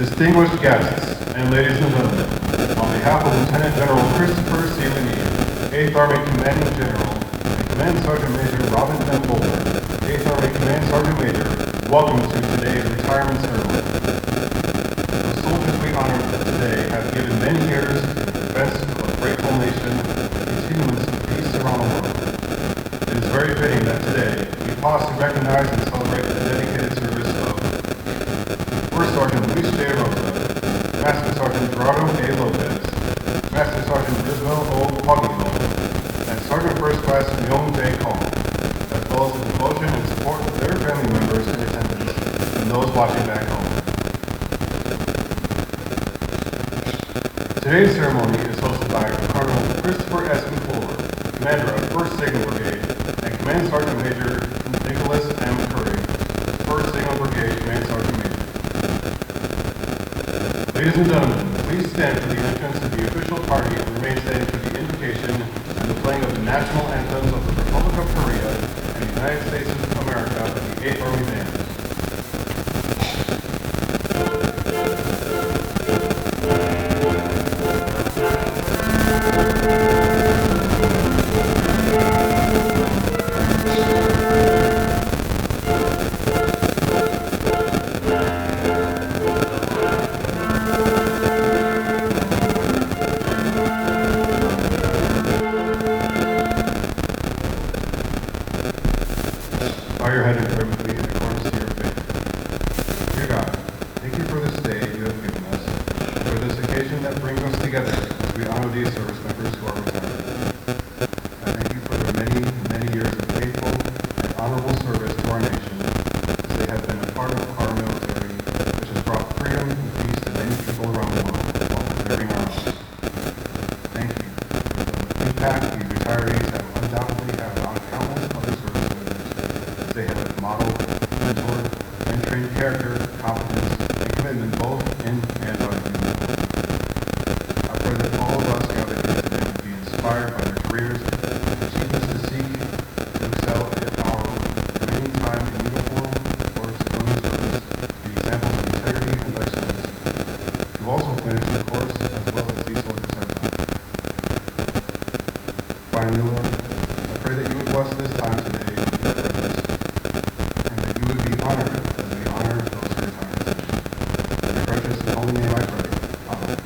Distinguished guests, and ladies and gentlemen, on behalf of Lieutenant General Christopher C. Linney, 8th Army Commanding General, and Command Sergeant Major Robin M. Bowler, 8th Army Command Sergeant Major, welcome to today's retirement ceremony. The soldiers we honor today have given many years in defense of a grateful nation and continuance of peace around the world. It is very fitting that today we pause to recognize and celebrate the dedicated service of First Sergeant Luis J. Rosa, Master Sergeant Gerardo A. Lopez, Master Sergeant Rizmel Paguio, and Sergeant First Class Myung Kang, as well as the devotion and support of their family members in attendance and those watching back home. Today's ceremony is hosted by Colonel Christopher S. McClure, Commander of 1st Signal Brigade, and Command Sergeant Major Nicholas M. Curry, 1st Signal Brigade Command Sergeant Major. Ladies and gentlemen, please stand for the entrance to the official party and remain standing for the invocation and the playing of the national anthems of the Republic of Korea and the United States of America of the 8th Army Band. Bow your head and pray with me in accordance to your faith. Dear God, thank you for this day you have given us, and for this occasion that brings us together as we honor these service members who are retired. I thank you for their many, many years of faithful and honorable service to our nation, as they have been a part of our military, which has brought freedom and peace to many people around the world while preserving our own. Thank you for the impact these retirees have undoubtedly had on countless other service members. They have modeled, mentored, and trained character, competence, and commitment both in and on human level. I pray that all of us gathered here today will be inspired by their careers, achievements to seek, to excel in our remaining time in uniform or civilian service, be examples of integrity and excellence, to also finish the course as well as these soldiers have done. Finally, Lord, I pray that you would bless this time today with your presence, and that you would be honored as we honor those who retire. In your precious and holy name I pray. Amen.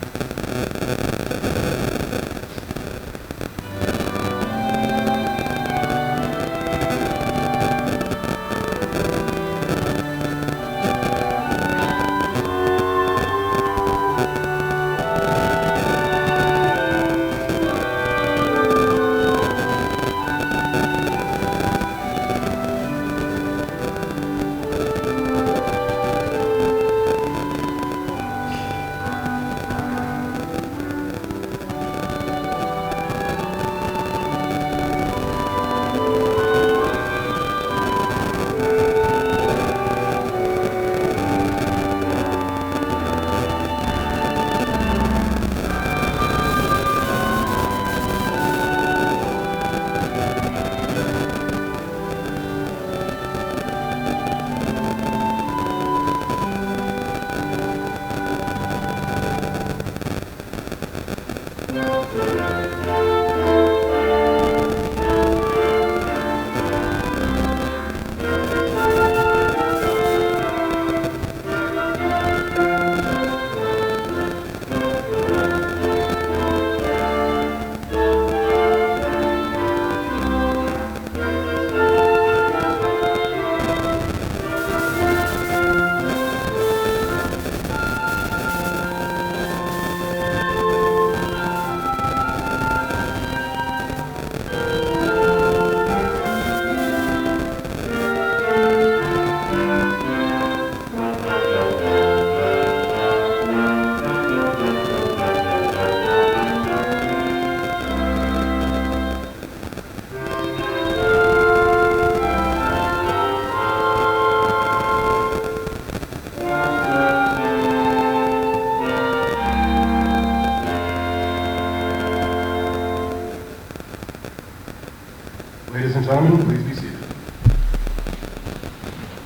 Ladies and gentlemen, please be seated.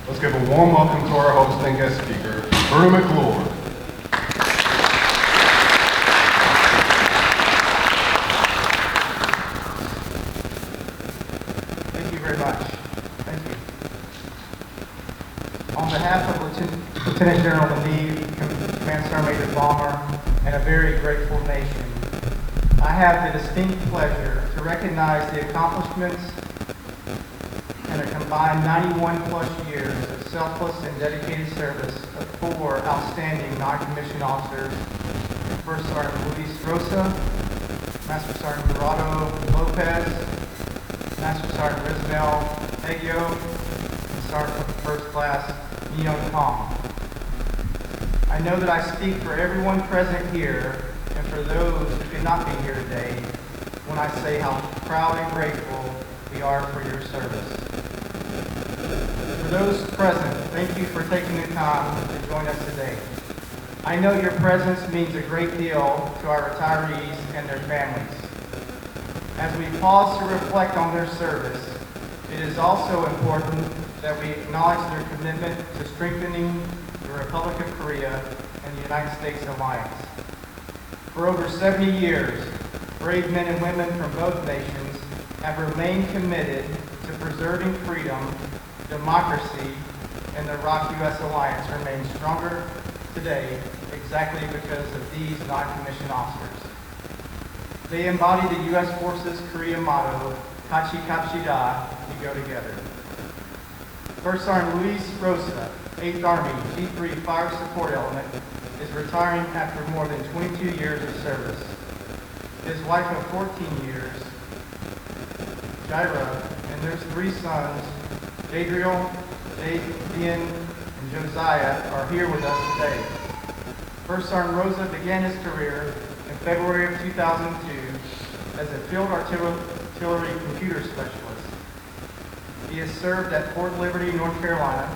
Let's give a warm welcome to our host and guest speaker, Colonel McClure. brave bomber, and a very grateful nation. I have the distinct pleasure to recognize the accomplishments and a combined 91 plus years of selfless and dedicated service of 4 outstanding non-commissioned officers: First Sergeant Luis Rosa, Master Sergeant Gerardo Lopez, Master Sergeant Rizmel Paguio, and Sergeant First Class Myung Kang. I know that I speak for everyone present here and for those who could not be here today when I say how proud and grateful we are for your service. For those present, thank you for taking the time to join us today. I know your presence means a great deal to our retirees and their families. As we pause to reflect on their service, it is also important that we acknowledge their commitment to strengthening the Republic of Korea and the United States alliance. For over 70 years, brave men and women from both nations have remained committed to preserving freedom, democracy, and the ROK-US alliance remains stronger today exactly because of these non-commissioned officers. They embody the U.S. Forces Korea motto, Kachi Kachi Da, we go together. First Sergeant Luis Rosa, 8th Army G3 Fire Support Element, is retiring after more than 22 years of service. His wife of 14 years, Jaira, and their 3 sons, Jadriel, Jadian, and Josiah, are here with us today. First Sergeant Rosa began his career in February of 2002 as a field artillery computer specialist. He has served at Fort Liberty, North Carolina,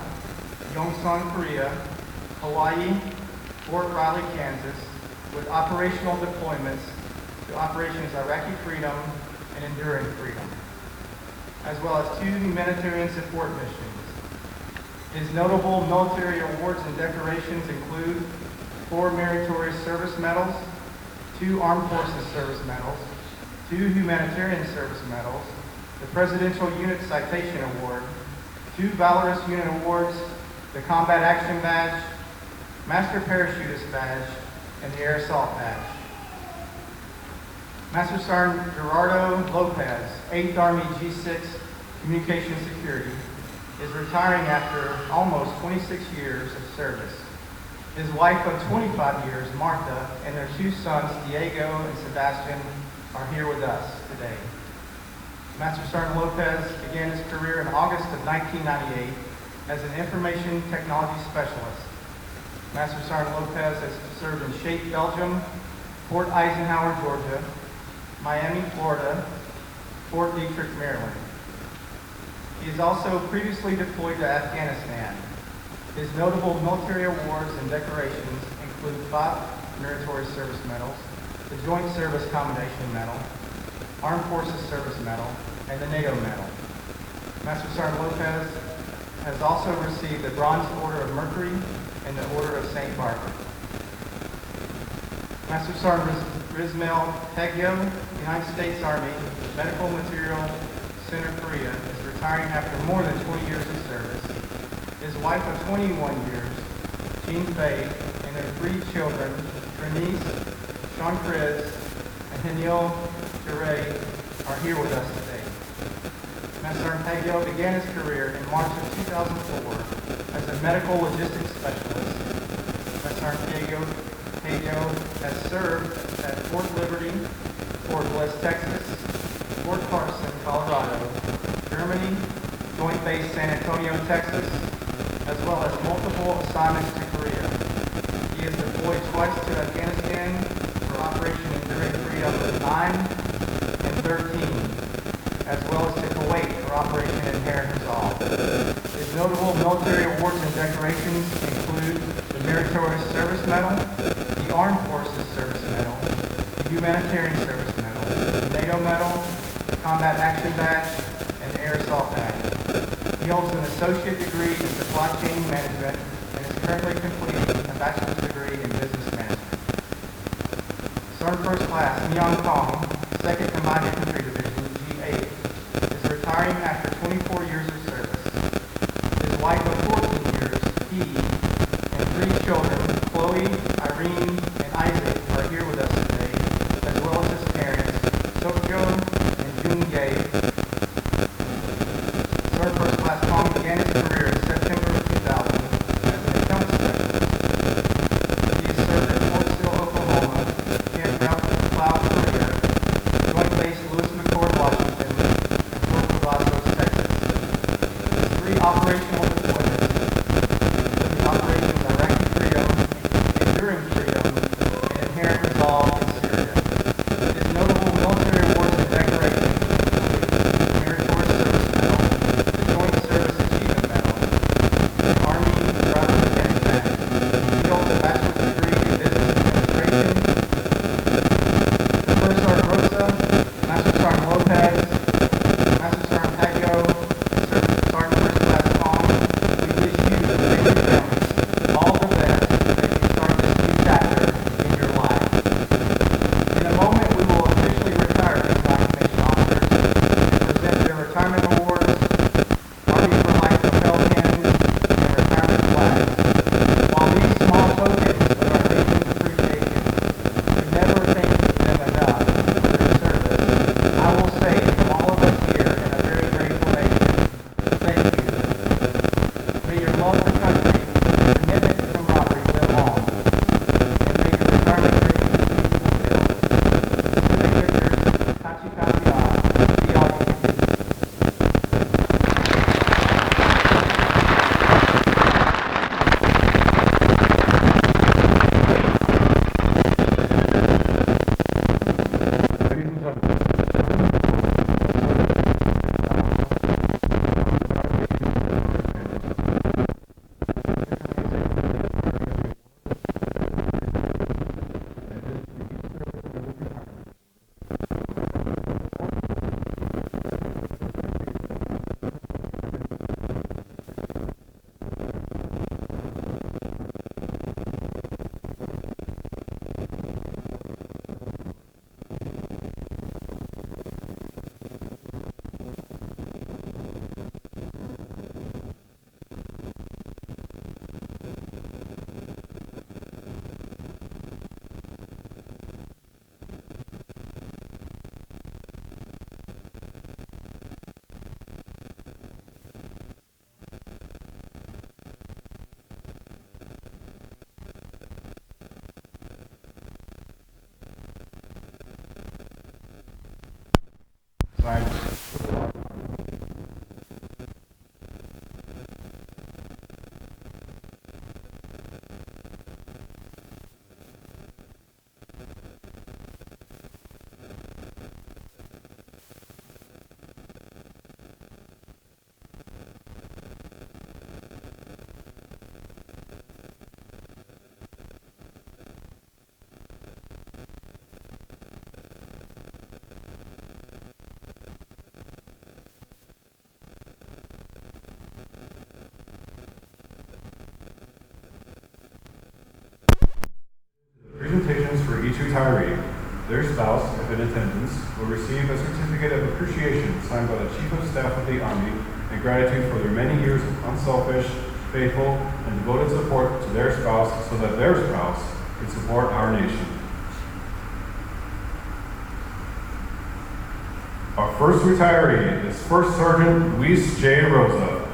Yongsan, Korea, Hawaii, Fort Riley, Kansas, with operational deployments to Operations Iraqi Freedom and Enduring Freedom, as well as 2 humanitarian support missions. His notable military awards and decorations include 4 Meritorious Service Medals, 2 Armed Forces Service Medals, 2 Humanitarian Service Medals, the Presidential Unit Citation Award, 2 Valorous Unit Awards, the Combat Action Badge, Master Parachutist Badge, and the Air Assault Badge. Master Sergeant Gerardo Lopez, 8th Army G6 Communication Security, is retiring after almost 26 years of service. His wife of 25 years, Martha, and their 2 sons, Diego and Sebastian, are here with us today. Master Sergeant Lopez began his career in August of 1998 as an information technology specialist. Master Sergeant Lopez has served in Shape, Belgium, Fort Eisenhower, Georgia, Miami, Florida, Fort Detrick, Maryland. He is also previously deployed to Afghanistan. His notable military awards and decorations include 5 Meritorious Service Medals, the Joint Service Commendation Medal, Armed Forces Service Medal, and the NATO Medal. Master Sergeant Lopez has also received the Bronze Order of Mercury and the Order of St. Barbara. Master Sergeant Rizmel Paguio, United States Army Medical Material Center, Korea, is retiring after more than 20 years of service. His wife of 21 years, Jean Faye, and their 3 children, Bernice, Sean Chris, and Haniel Jorge, are here with us today. Master Sergeant Pago began his career in March of 2004 as a medical logistics specialist. Master Sergeant Pago has served at Fort Liberty, Fort Bliss, Texas, Fort Carson, Colorado, Germany, Joint Base San Antonio, Texas, as well as multiple assignments to Korea. He is deployed twice to Afghanistan for Operation Enduring Freedom 9 and 13, as well as to Kuwait for Operation Inherent Resolve. His notable military awards and decorations include the Meritorious Service Medal, the Armed Forces Service Medal, the Humanitarian Service Medal, the NATO Medal, the Combat Action Badge, and the Air Assault Badge. He holds an associate degree in supply chain management and is currently completing a bachelor's degree in business management. Sergeant First Class Myung Kang, 2nd Combined Infantry Division, G8, is retiring after 24 years of service. His wife of 14 years, he, and 3 children, Chloe, Irene, inherent resolve in Syria. His notable military awards and decorations include the Meritorious Service Medal, the Joint Service Achievement Medal, the Army Driver Mechanic Badge. He holds a bachelor's degree in business administration. The First Sergeant Rosa, Master Sergeant Lopez, Master Sergeant Pago, and Sergeant First Class Kong, we wish you and your families all the best as you start this new chapter in your life. In a moment, we will officially retire these non-commissioned officers and present their retirement awards, Army for Life lapel pins, and retirement flags. While these small tokens of our nation's appreciation, we never thank them enough for their service, I will say from all of us here in a very grateful nation, thank you. May your love for country, commitment to camaraderie live on, and may your retirement dreams be fulfilled. Student Victors, Kachi Kachi, be all you can be. Signed. Presentations for each retiree. Their spouse, if in attendance, will receive a certificate of appreciation signed by the Chief of Staff of the Army in gratitude for their many years of unselfish, faithful, and devoted support to their spouse so that their spouse can support our nation. Our first retiree is First Sergeant Luis J. Rosa.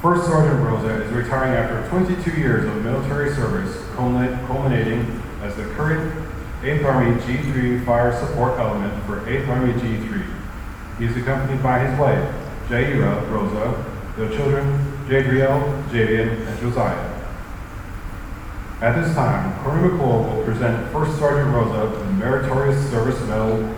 First Sergeant Rosa is retiring after 22 years of military service, culminating as the current 8th Army G3 Fire Support Element for 8th Army G3. He is accompanied by his wife, Jaira Rosa, their children, Jadriel, Javian, and Josiah. At this time, Corey McCool will present First Sergeant Rosa with the Meritorious Service Medal.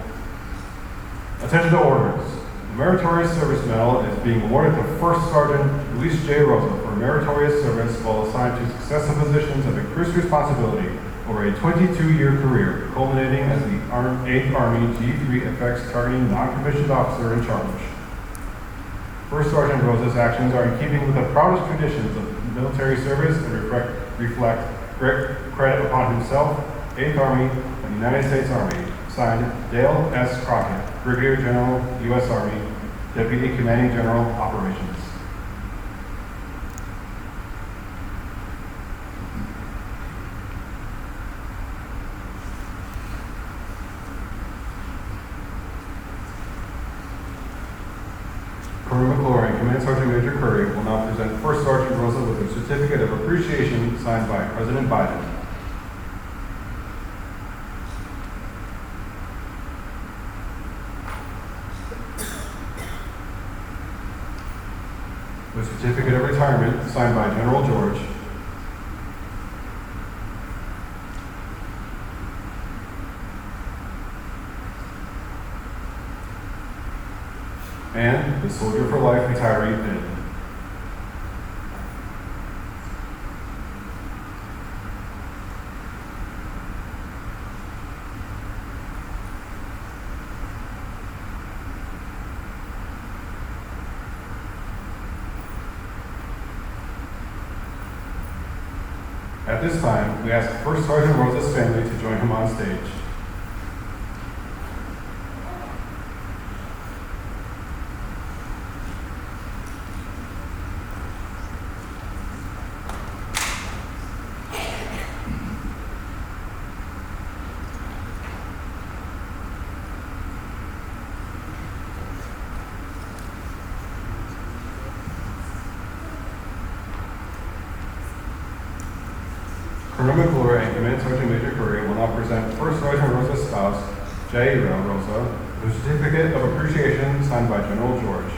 Attention to orders. The Meritorious Service Medal is being awarded to First Sergeant Luis J. Rosa for meritorious service while assigned to successive positions of increased responsibility over a 22-year career, culminating as the 8th Army G3 FX targeting non-commissioned officer in charge. First Sergeant Rosa's actions are in keeping with the proudest traditions of military service and reflect great credit upon himself, 8th Army, and the United States Army. Signed, Dale S. Crockett, Brigadier General, U.S. Army, Deputy Commanding General, Operations. Colonel McClure and Command Sergeant Major Curry will now present First Sergeant Rosa with a certificate of appreciation signed by President Biden. The certificate of retirement signed by General George. and the Soldier for Life retiree pin. At this time, we ask First Sergeant Rosa's family to join him on stage. Colonel McClure and Command Sergeant Major Curry will now present First Sergeant Rosa's spouse, Jaira Rosa, with a certificate of appreciation signed by General George.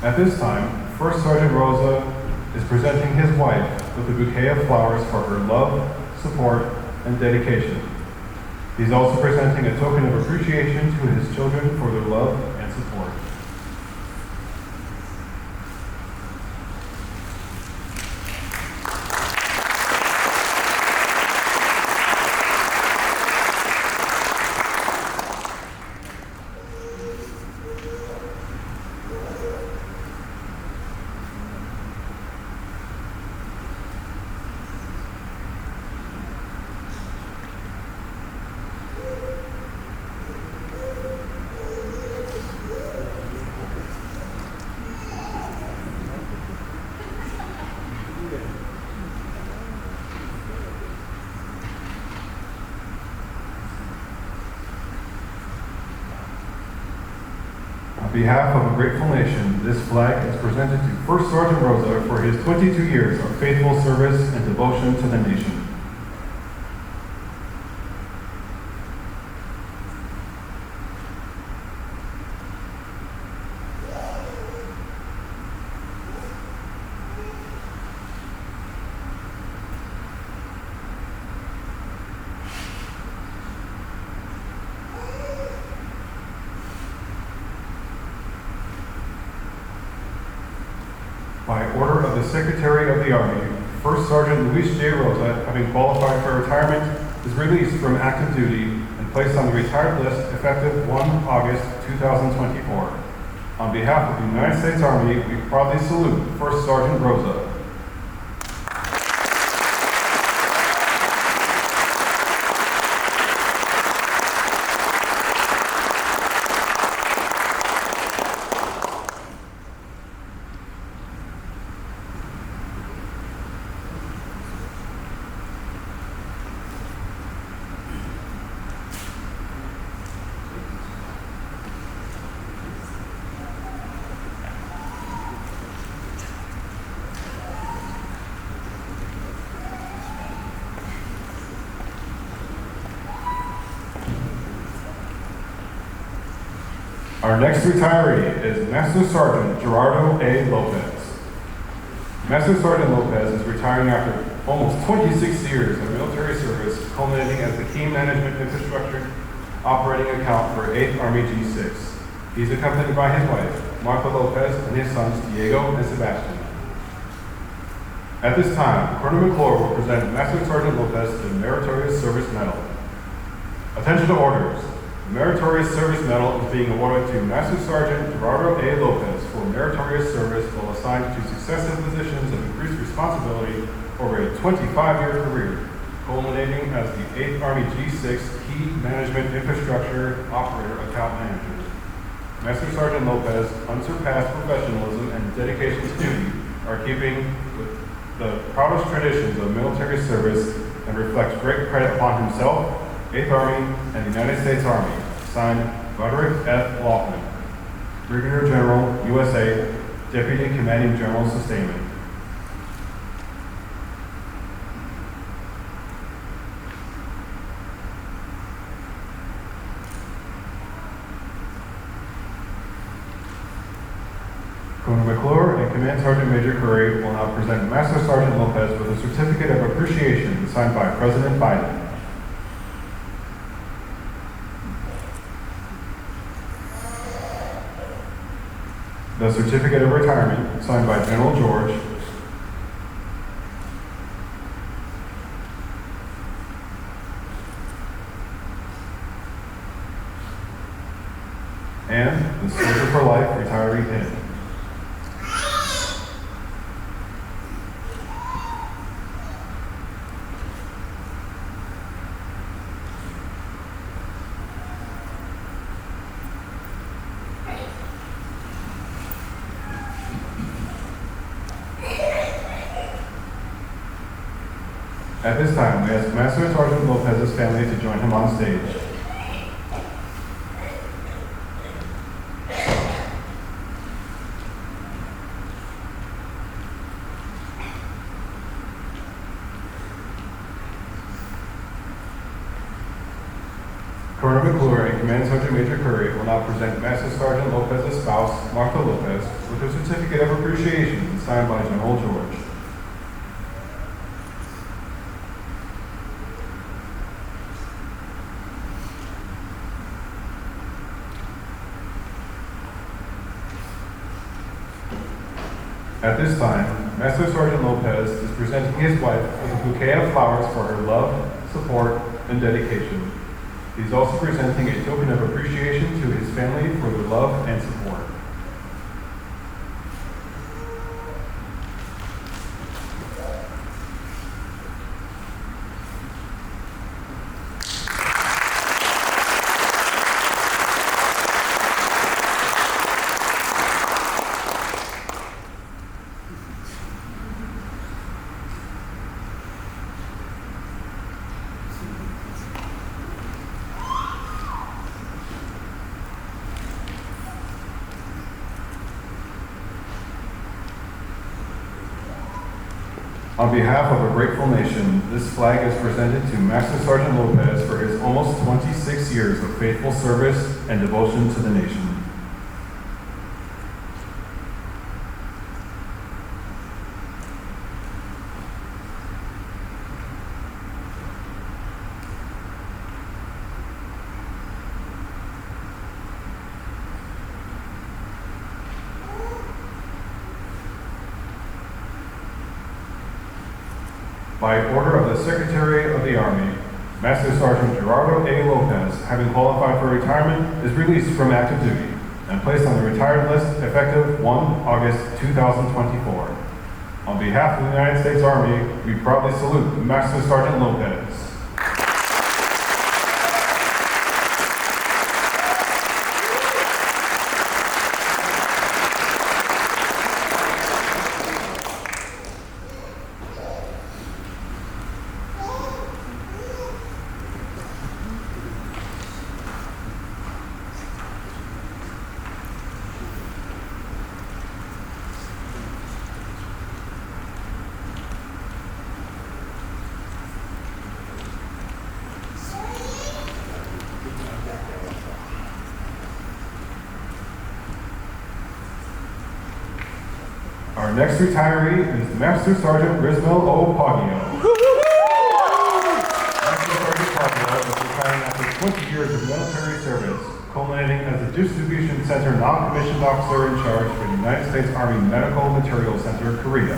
At this time, First Sergeant Rosa is presenting his wife with a bouquet of flowers for her love, support, and dedication. He's also presenting a token of appreciation to his children for their love and support. On behalf of a grateful nation, this flag is presented to First Sergeant Rosa for his 22 years of faithful service and devotion to the nation. By order of the Secretary of the Army, First Sergeant Luis J. Rosa, having qualified for retirement, is released from active duty and placed on the retired list effective 1 August 2024. On behalf of the United States Army, we proudly salute First Sergeant Rosa. Our next retiree is Master Sergeant Gerardo A. Lopez. Master Sergeant Lopez is retiring after almost 26 years of military service, culminating as the Key Management Infrastructure Operating Account for 8th Army G6. He's accompanied by his wife, Martha Lopez, and his sons, Diego and Sebastian. At this time, Colonel McClure will present Master Sergeant Lopez the Meritorious Service Medal. Attention to orders. The Meritorious Service Medal is being awarded to Master Sergeant Gerardo A. Lopez for meritorious service while assigned to successive positions of increased responsibility over a 25-year career, culminating as the 8th Army G6 Key Management Infrastructure Operator Account Manager. Master Sergeant Lopez, unsurpassed professionalism and dedication to duty are keeping with the proudest traditions of military service and reflects great credit upon himself, 8th Army, and the United States Army. Signed, Roderick F. Laughlin, Brigadier General, USA, Deputy Commanding General Sustainment. Colonel McClure and Command Sergeant Major Curry will now present Master Sergeant Lopez with a certificate of appreciation signed by President Biden. The certificate of retirement signed by General George. And the Soldier for Life retiree pin. At this time, we ask Master Sergeant Lopez's family to join him on stage. Colonel McClure and Command Sergeant Major Curry will now present Master Sergeant Lopez's spouse, Martha Lopez, with her certificate of appreciation signed by General George. At this time, Master Sergeant Lopez is presenting his wife with a bouquet of flowers for her love, support, and dedication. He's also presenting a token of appreciation to his family for their love and support. On behalf of a grateful nation, this flag is presented to Master Sergeant Lopez for his almost 26 years of faithful service and devotion to the nation. By order of the Secretary of the Army, Master Sergeant Gerardo A. Lopez, having qualified for retirement, is released from active duty and placed on the retired list effective 1 August 2024. On behalf of the United States Army, we proudly salute Master Sergeant Lopez. Our next retiree is Master Sergeant Rizmel Paguio. Master Sergeant Pago is retiring after 20 years of military service, culminating as a Distribution Center Non-Commissioned Officer in charge for the United States Army Medical Materials Center, Korea.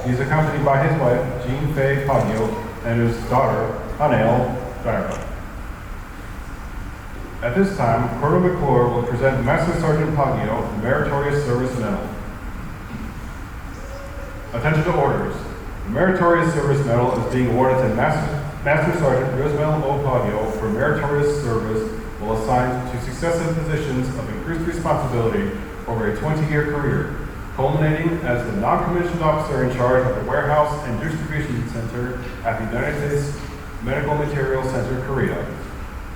He is accompanied by his wife, Jean Faye Paguio, and his daughter, Anel Darba. At this time, Colonel McClure will present Master Sergeant Paguio the Meritorious Service Medal. Attention to orders. The Meritorious Service Medal is being awarded to Master Sergeant Rizmel Paguio for meritorious service while assigned to successive positions of increased responsibility over a 20-year career, culminating as the non-commissioned officer in charge of the Warehouse and Distribution Center at the United States Medical Materials Center, Korea.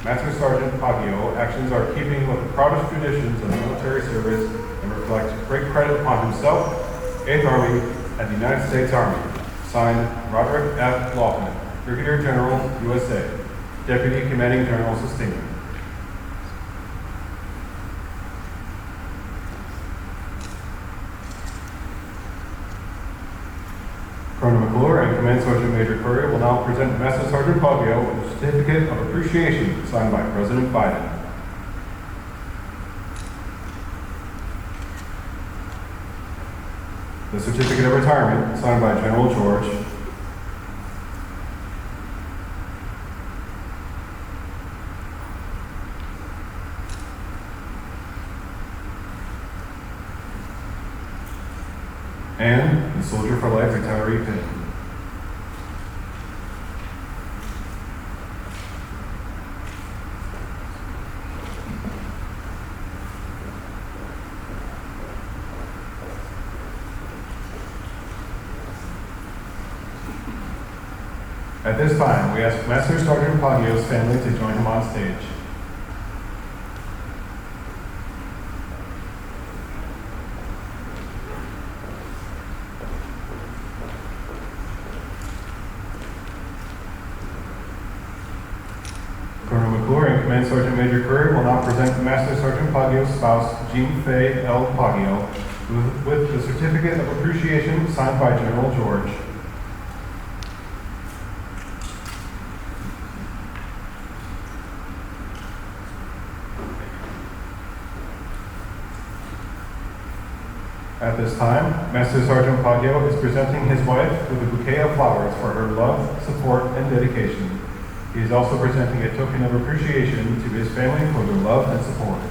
Master Sergeant Paguio actions are keeping with the proudest traditions of military service and reflect great credit upon himself, 8th Army, and the United States Army. Signed, Roderick F. Lawton, Brigadier General, USA, Deputy Commanding General, Sustainment. Major Curry will now present Master Sergeant Pago with a certificate of appreciation signed by President Biden. The certificate of retirement signed by General George. And the Soldier for Life retiree pin. At this time, we ask Master Sergeant Paguio's family to join him on stage. Colonel McClure and Command Sergeant Major Curry will now present Master Sergeant Paguio's spouse, Jean Faye L. Paguio, with the certificate of appreciation signed by General George. At this time, Master Sergeant Pago is presenting his wife with a bouquet of flowers for her love, support, and dedication. He is also presenting a token of appreciation to his family for their love and support.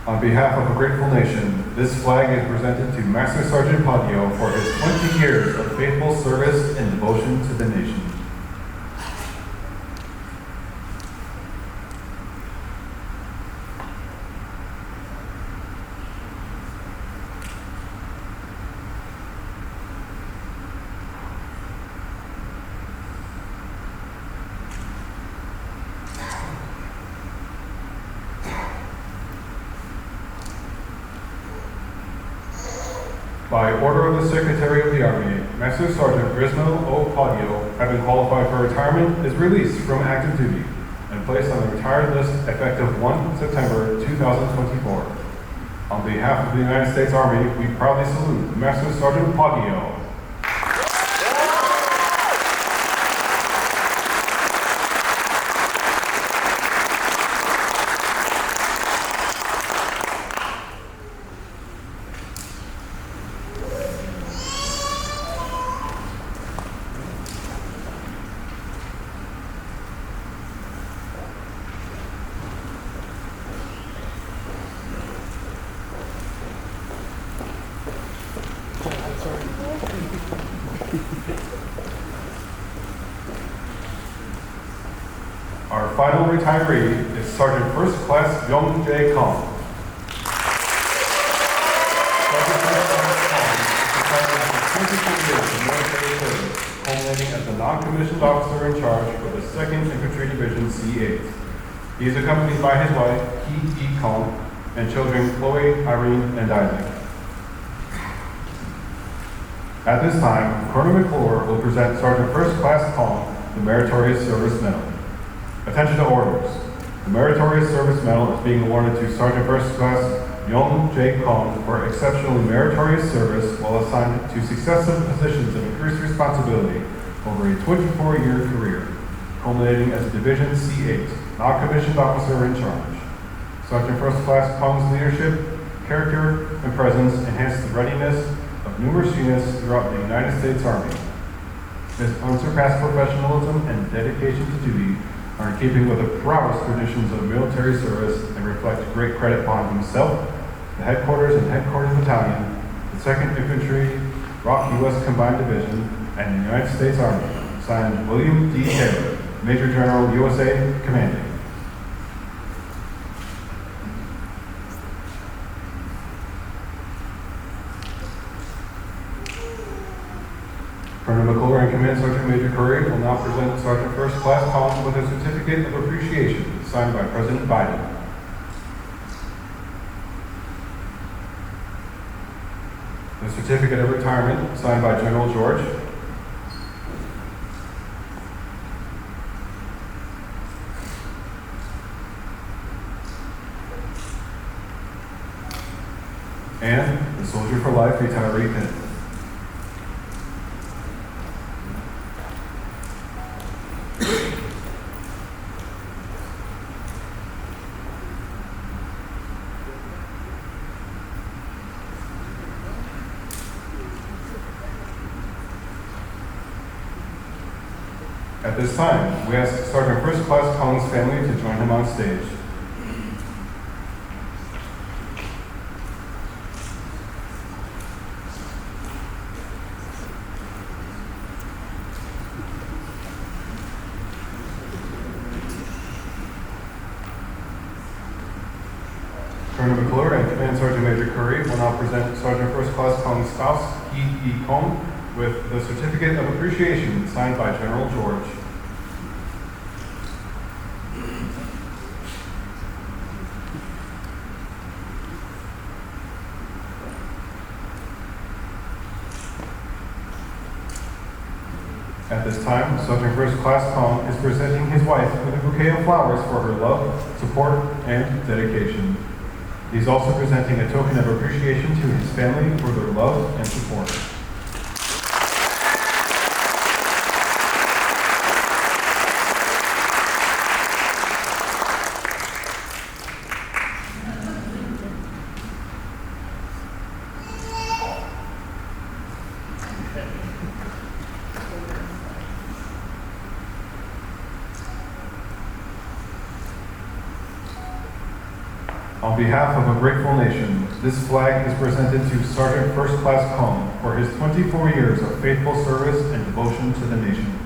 On behalf of a grateful nation, this flag is presented to Master Sergeant Pago for his 20 years of faithful service and devotion to the nation. By order of the Secretary of the Army, Master Sergeant Rizmel Paguio, having qualified for retirement, is released from active duty and placed on the retired list effective 1 September 2024. On behalf of the United States Army, we proudly salute Master Sergeant Paguio. Our final retiree is Sergeant First Class Yong Kong. Sergeant First Class Kong is retired after 22 years of military service, culminating as the non-commissioned officer in charge for the 2nd Infantry Division C8. He is accompanied by his wife, Hee E. Kong, and children Chloe, Irene, and Isaac. At this time, Colonel McClure will present Sergeant First Class Kong the Meritorious Service Medal. Attention to orders. The Meritorious Service Medal is being awarded to Sergeant First Class Yong Kong for exceptionally meritorious service while assigned to successive positions of increased responsibility over a 24-year career, culminating as a Division C8, non-commissioned officer in charge. Sergeant First Class Kong's leadership, character, and presence enhance the readiness of numerous units throughout the United States Army. His unsurpassed professionalism and dedication to duty are in keeping with the proudest traditions of military service and reflect great credit upon himself, the headquarters and headquarters battalion, the 2nd Infantry, Rock U.S. Combined Division, and the United States Army. Signed, William D. Taylor, Major General, USA, Commanding. Curry will now present Sergeant First Class Collins with a certificate of appreciation signed by President Biden. The certificate of retirement signed by General George. And the Soldier for Life retiree pin. At this time, we ask Sergeant First Class Collins' family to join him on stage. Colonel McClure and Command Sergeant Major Curry will now present Sergeant First Class Collins' spouse, Heath E. Cohn, with the certificate of appreciation signed by General George. At this time, Sergeant First Class Kong is presenting his wife with a bouquet of flowers for her love, support, and dedication. He's also presenting a token of appreciation to his family for their love and support. On behalf of a grateful nation, this flag is presented to Sergeant First Class Kong for his 24 years of faithful service and devotion to the nation.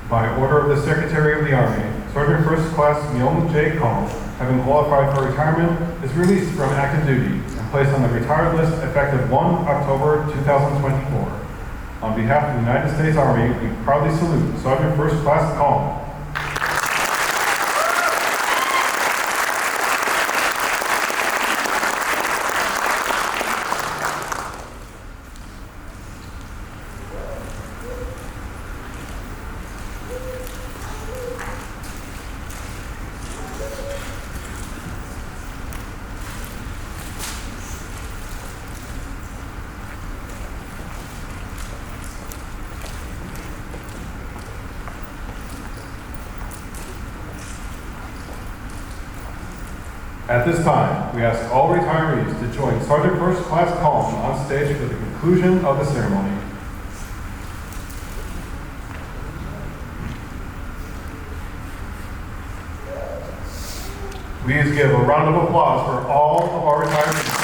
By order of the Secretary of the Army, Sergeant First Class Myung J. Kang, having qualified for retirement, is released from active duty and placed on the retired list effective 1 October 2024. On behalf of the United States Army, we proudly salute Sergeant First Class Kang. At this time, we ask all retirees to join Sergeant First Class Kong on stage for the conclusion of the ceremony. Please give a round of applause for all of our retirees.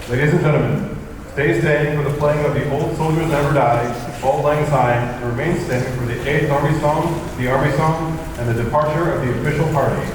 Ladies and gentlemen, stay standing for the playing of the Old Soldiers Never Die, Auld Lang Syne, and remain standing for the 8th Army Song, the Army Song, and the departure of the official party.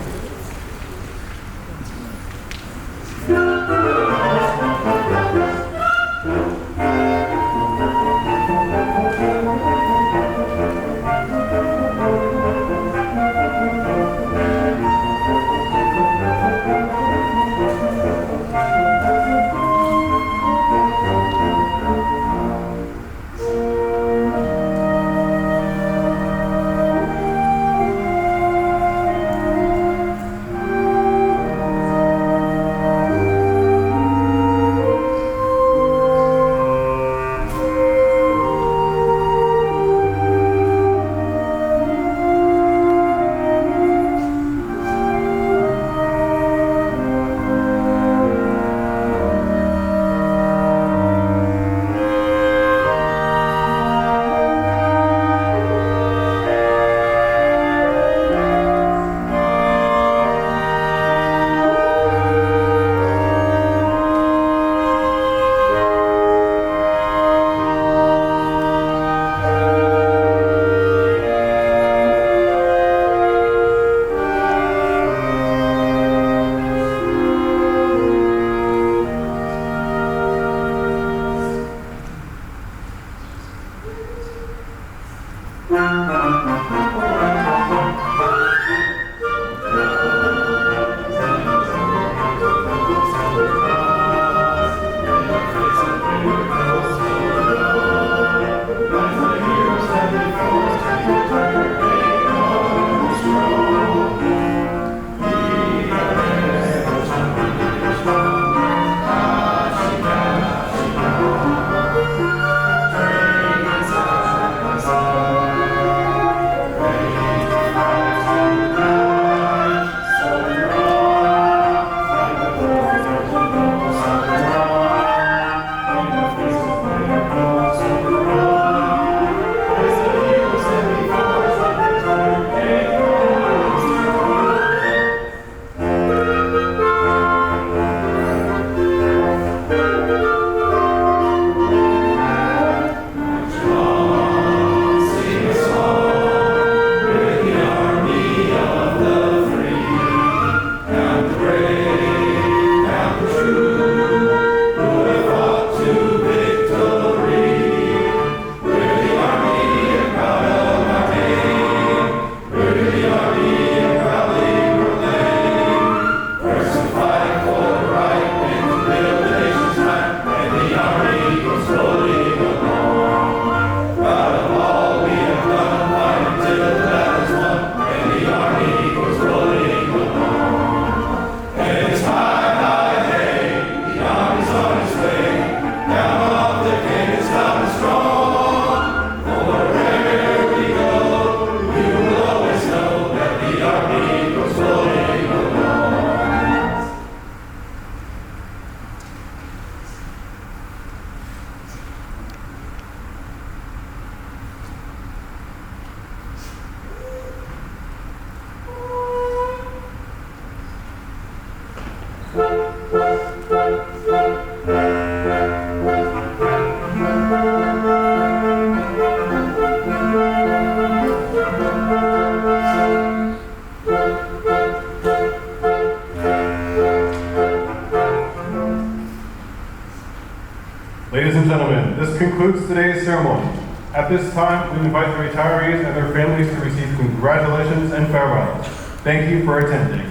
This concludes today's ceremony. At this time, we invite the retirees and their families to receive congratulations and farewells. Thank you for attending.